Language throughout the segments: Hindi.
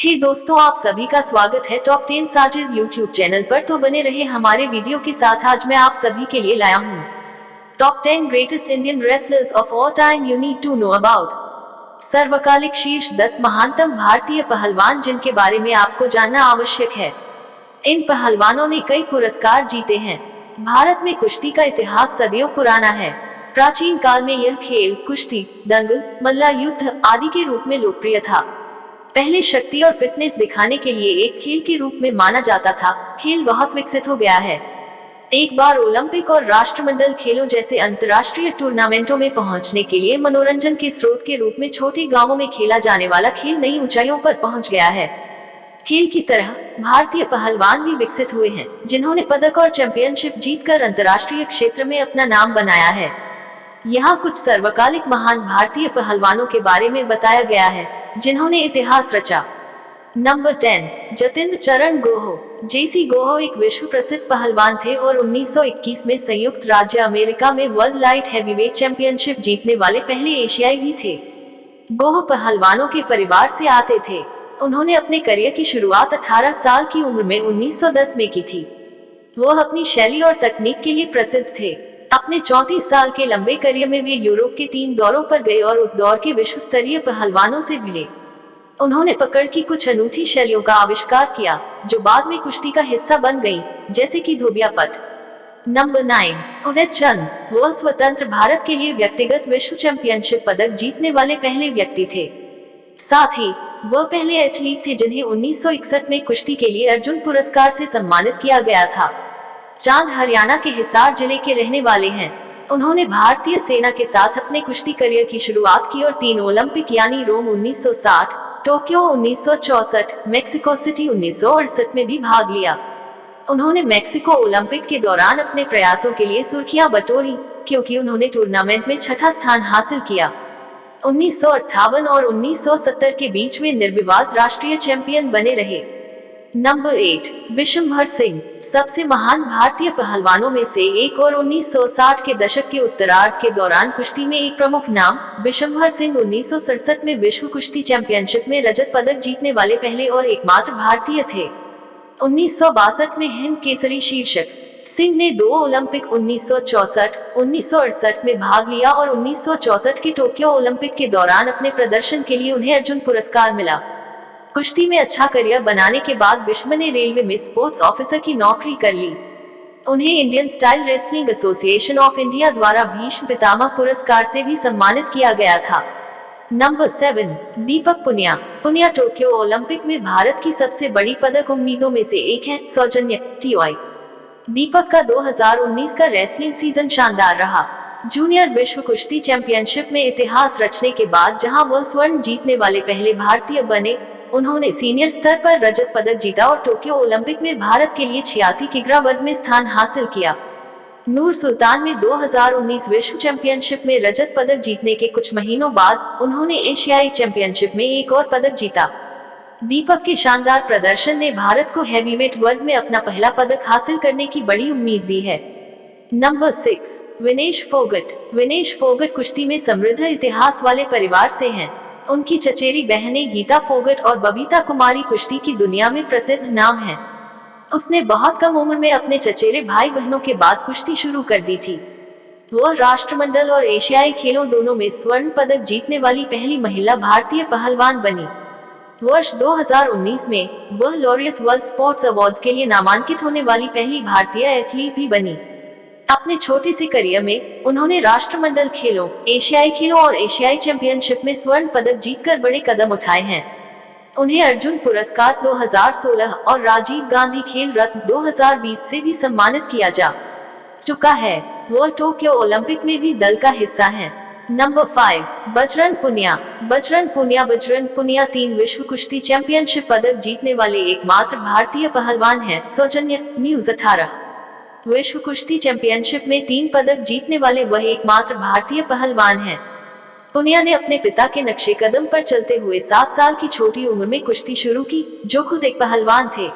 हे दोस्तों, आप सभी का स्वागत है टॉप 10 साजिद यूट्यूब चैनल पर। तो बने रहे हमारे वीडियो के साथ। आज मैं आप सभी के लिए लाया हूँ top 10 greatest Indian wrestlers of all time you need to know about. सर्वकालिक शीर्ष 10 महानतम भारतीय पहलवान जिनके बारे में आपको जानना आवश्यक है। इन पहलवानों ने कई पुरस्कार जीते हैं। भारत में कुश्ती का इतिहास सदियों पुराना है। प्राचीन काल में यह खेल कुश्ती, दंगल, मल्ला युद्ध आदि के रूप में लोकप्रिय था। पहले शक्ति और फिटनेस दिखाने के लिए एक खेल के रूप में माना जाता था। खेल बहुत विकसित हो गया है। एक बार ओलंपिक और राष्ट्रमंडल खेलों जैसे अंतर्राष्ट्रीय टूर्नामेंटों में पहुंचने के लिए मनोरंजन के स्रोत के रूप में छोटे गांवों में खेला जाने वाला खेल नई ऊंचाइयों पर पहुंच गया है। खेल की तरह भारतीय पहलवान भी विकसित हुए हैं, जिन्होंने पदक और चैंपियनशिप जीतकर अंतर्राष्ट्रीय क्षेत्र में अपना नाम बनाया है। यहाँ कुछ सर्वकालिक महान भारतीय पहलवानों के बारे में बताया गया है, जिन्होंने इतिहास रचा। नंबर 10, जतिंद्र चरण गोहो। जेसी गोहो एक विश्व प्रसिद्ध पहलवान थे और 1921 में संयुक्त राज्य अमेरिका में वर्ल्ड लाइट हैवीवेट चैंपियनशिप जीतने वाले पहले एशियाई भी थे। गोहो पहलवानों के परिवार से आते थे। उन्होंने अपने करियर की शुरुआत 18 साल की उम्र में 1910 में की थी। वो अपनी शैली और तकनीक के लिए प्रसिद्ध थे। अपने 34 साल के लंबे करियर में वे यूरोप के 3 दौरों पर गए और उस दौर के विश्व स्तरीय पहलवानों से मिले। उन्होंने पकड़ की कुछ अनूठी शैलियों का आविष्कार किया, जो बाद में कुश्ती का हिस्सा बन गई, जैसे कि धोबिया पट। नंबर 9, उदय चंद। वह स्वतंत्र भारत के लिए व्यक्तिगत विश्व चैंपियनशिप पदक जीतने वाले पहले व्यक्ति थे। साथ ही वह पहले एथलीट थे जिन्हें 1961 में कुश्ती के लिए अर्जुन पुरस्कार से सम्मानित किया गया था। चांद हरियाणा के हिसार जिले के रहने वाले हैं। उन्होंने भारतीय सेना के साथ अपने कुश्ती करियर की शुरुआत की और 3 ओलंपिक यानी रोम 1960, टोक्यो 1964, मेक्सिको सिटी 1968 में भी भाग लिया। उन्होंने मेक्सिको ओलंपिक के दौरान अपने प्रयासों के लिए सुर्खियां बटोरी, क्योंकि उन्होंने टूर्नामेंट में 6ठा स्थान हासिल किया। 1958 और 1970 के बीच वे निर्विवाद राष्ट्रीय चैंपियन बने रहे। नंबर 8, बिशंभर सिंह। सबसे महान भारतीय पहलवानों में से एक और 1960 के दशक के उत्तरार्ध के दौरान कुश्ती में एक प्रमुख नाम, बिशंभर सिंह 1967 में विश्व कुश्ती चैंपियनशिप में रजत पदक जीतने वाले पहले और एकमात्र भारतीय थे। 1962 में हिंद केसरी शीर्षक सिंह ने 2 ओलंपिक 1964, 1968 में भाग लिया और 1964 के टोक्यो ओलंपिक के दौरान अपने प्रदर्शन के लिए उन्हें अर्जुन पुरस्कार मिला। कुश्ती में अच्छा करियर बनाने के बाद बिशंभर ने रेलवे में स्पोर्ट्स ऑफिसर की नौकरी कर ली। उन्हें Indian style wrestling association of India द्वारा भीष्म पितामह पुरस्कार से भी सम्मानित किया गया था। नंबर 7, दीपक पुनिया। पुनिया टोक्यो ओलंपिक में भारत की सबसे बड़ी पदक उम्मीदों में से एक है। सौजन्य TOI। दीपक का 2019 का रेसलिंग सीजन शानदार रहा। जूनियर विश्व कुश्ती चैंपियनशिप में इतिहास रचने के बाद जहां वह स्वर्ण जीतने वाले पहले भारतीय बने, उन्होंने सीनियर स्तर पर रजत पदक जीता और टोक्यो ओलंपिक में भारत के लिए 86 किग्रा वर्ग में स्थान हासिल किया। नूर सुल्तान में 2019 विश्व चैंपियनशिप में रजत पदक जीतने के कुछ महीनों बाद उन्होंने एशियाई चैंपियनशिप में एक और पदक जीता। दीपक के शानदार प्रदर्शन ने भारत को हैवीवेट वर्ग में अपना पहला पदक हासिल करने की बड़ी उम्मीद दी है। नंबर 6, विनेश फोगट। विनेश फोगट कुश्ती में समृद्ध इतिहास वाले परिवार से हैं। उनकी चचेरी बहनें गीता फोगट और बबीता कुमारी कुश्ती की दुनिया में प्रसिद्ध नाम हैं। उसने बहुत कम उम्र में अपने चचेरे भाई बहनों के बाद कुश्ती शुरू कर दी थी। वह राष्ट्रमंडल और एशियाई खेलों दोनों में स्वर्ण पदक जीतने वाली पहली महिला भारतीय पहलवान बनी। वर्ष 2019 में वह लॉरियस वर्ल्ड स्पोर्ट्स अवार्ड्स के लिए नामांकित होने वाली पहली भारतीय एथलीट भी बनी। अपने छोटे से करियर में उन्होंने राष्ट्रमंडल खेलों, एशियाई खेलों और एशियाई चैंपियनशिप में स्वर्ण पदक जीतकर बड़े कदम उठाए हैं। उन्हें अर्जुन पुरस्कार 2016 और राजीव गांधी खेल रत्न 2020 से भी सम्मानित किया जा चुका है। वह टोक्यो ओलंपिक में भी दल का हिस्सा हैं। नंबर 5, बजरंग पुनिया। बजरंग पुनिया 3 विश्व कुश्ती चैंपियनशिप पदक जीतने वाले एकमात्र भारतीय पहलवान हैं। सौजन्य न्यूज़ 18। विश्व कुश्ती चैंपियनशिप में 3 पदक जीतने वाले वह एकमात्र भारतीय पहलवान हैं। पुनिया ने अपने पिता के नक्शे कदम पर चलते हुए 7 साल की छोटी उम्र में कुश्ती शुरू की, जो खुद एक पहलवान थे।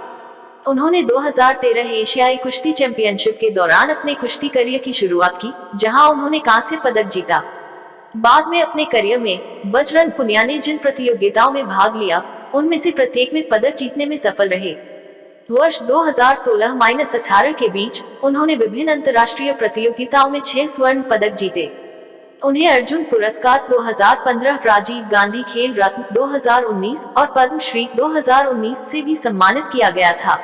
उन्होंने 2013 एशियाई कुश्ती चैंपियनशिप के दौरान अपने कुश्ती करियर की शुरुआत की, जहां उन्होंने कांस्य पदक जीता। बाद में अपने करियर में बजरंग पुनिया ने जिन प्रतियोगिताओं में भाग लिया, उनमें से प्रत्येक में पदक जीतने में सफल रहे। वर्ष 2016-18 के बीच उन्होंने विभिन्न अंतर्राष्ट्रीय प्रतियोगिताओं में 6 स्वर्ण पदक जीते। उन्हें अर्जुन पुरस्कार 2015, राजीव गांधी खेल रत्न 2019 और पद्मश्री 2019 से भी सम्मानित किया गया था।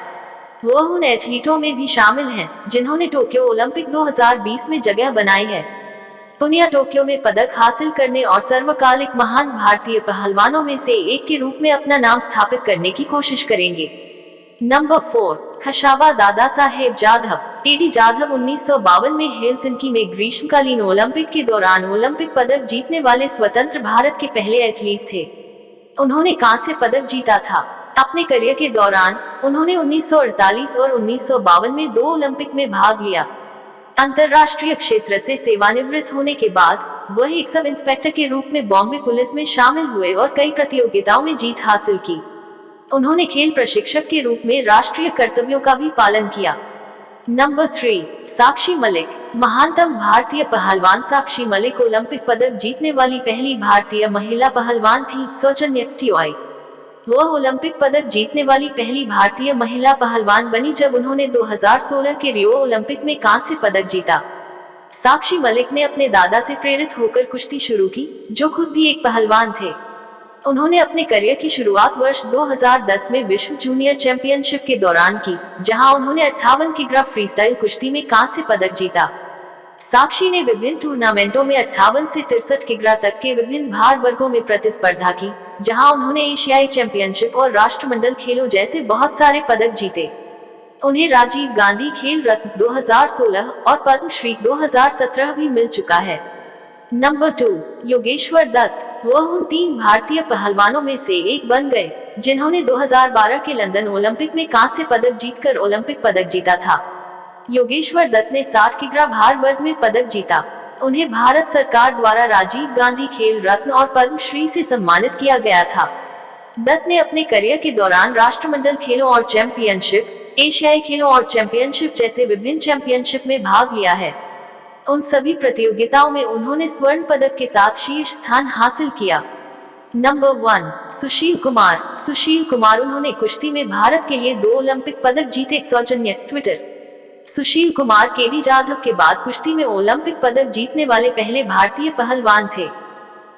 वह उन एथलीटों में भी शामिल हैं जिन्होंने टोक्यो ओलंपिक 2020 में जगह बनाई है। पुनिया टोक्यो में पदक हासिल करने और सर्वकालिक महान भारतीय पहलवानों में से एक के रूप में अपना नाम स्थापित करने की कोशिश करेंगे। नंबर 4, खशाबा दादा साहेब जाधव। टेडी जाधव 1952 में हेलसिंकी में ग्रीष्मकालीन ओलंपिक के दौरान ओलंपिक पदक जीतने वाले स्वतंत्र भारत के पहले एथलीट थे। उन्होंने कांस्य पदक जीता था। अपने करियर के दौरान उन्होंने 1948 और 1952 में 2 ओलंपिक में भाग लिया। अंतर्राष्ट्रीय क्षेत्र से सेवानिवृत्त होने के बाद वह एक सब इंस्पेक्टर के रूप में बॉम्बे पुलिस में शामिल हुए और कई प्रतियोगिताओं में जीत हासिल की। उन्होंने खेल प्रशिक्षक के रूप में राष्ट्रीय कर्तव्यों का भी पालन किया। नंबर 3, साक्षी मलिक। महानतम भारतीय पहलवान साक्षी मलिक ओलंपिक पदक जीतने वाली पहली भारतीय महिला पहलवान थी। सौजन्या टिवाई। वह ओलंपिक पदक जीतने वाली पहली भारतीय महिला पहलवान बनी जब उन्होंने 2016 के रियो ओलंपिक में कांस्य पदक जीता। साक्षी मलिक ने अपने दादा से प्रेरित होकर कुश्ती शुरू की, जो खुद भी एक पहलवान थे। उन्होंने अपने करियर की शुरुआत वर्ष 2010 में विश्व जूनियर चैंपियनशिप के दौरान की, जहां उन्होंने 58 किग्रा फ्रीस्टाइल कुश्ती में कांस्य पदक जीता। साक्षी ने विभिन्न टूर्नामेंटों में 58 से 63 किग्रा तक के विभिन्न भार वर्गों में प्रतिस्पर्धा की, जहां उन्होंने एशियाई चैंपियनशिप और राष्ट्रमंडल खेलों जैसे बहुत सारे पदक जीते। उन्हें राजीव गांधी खेल रत्न 2016 और पद्मश्री 2017 भी मिल चुका है। नंबर 2, योगेश्वर दत्त। वह उन 3 भारतीय पहलवानों में से एक बन गए जिन्होंने 2012 के लंदन ओलंपिक में कांस्य पदक जीतकर ओलंपिक पदक जीता था। योगेश्वर दत्त ने 60 किग्रा भार वर्ग में पदक जीता। उन्हें भारत सरकार द्वारा राजीव गांधी खेल रत्न और पद्मश्री से सम्मानित किया गया था। दत्त ने अपने करियर के दौरान राष्ट्रमंडल खेलों और चैंपियनशिप, एशियाई खेलों और चैंपियनशिप जैसे विभिन्न चैंपियनशिप में भाग लिया है। उन सभी प्रतियोगिताओं में उन्होंने स्वर्ण पदक के साथ शीर्ष स्थान हासिल किया। नंबर 1, सुशील कुमार। सुशील कुमार। उन्होंने कुश्ती में भारत के लिए 2 ओलंपिक पदक जीते। सौजन्या ट्विटर। सुशील कुमार केडी जाधव के बाद कुश्ती में ओलंपिक पदक जीतने वाले पहले भारतीय पहलवान थे।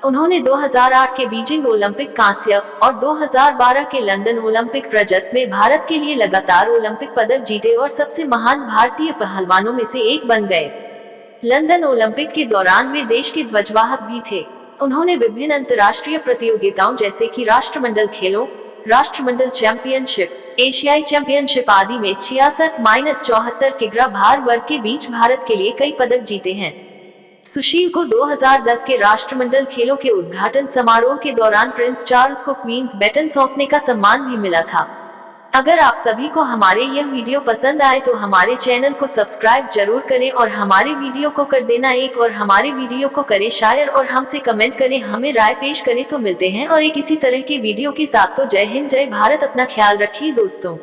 उन्होंने 2008 के बीजिंग ओलंपिक कांस्य और 2012 के लंदन ओलंपिक रजत में भारत के लिए लगातार ओलंपिक पदक जीते और सबसे महान भारतीय पहलवानों में से एक बन गए। लंदन ओलंपिक के दौरान वे देश के ध्वजवाहक भी थे। उन्होंने विभिन्न अंतर्राष्ट्रीय प्रतियोगिताओं जैसे कि राष्ट्रमंडल खेलों, राष्ट्रमंडल चैंपियनशिप, एशियाई चैंपियनशिप आदि में 66-74 किग्रा भार वर्ग के बीच भारत के लिए कई पदक जीते हैं। सुशील को 2010 के राष्ट्रमंडल खेलों के उद्घाटन समारोह के दौरान प्रिंस चार्ल्स को क्वींस बैटन सौंपने का सम्मान भी मिला था। अगर आप सभी को हमारे यह वीडियो पसंद आए तो हमारे चैनल को सब्सक्राइब जरूर करें और हमारे वीडियो को कर देना एक और हमारे वीडियो को करें शेयर और हमसे कमेंट करें, हमें राय पेश करें। तो मिलते हैं और एक इसी तरह के वीडियो के साथ। तो जय हिंद, जय भारत। अपना ख्याल रखिए दोस्तों।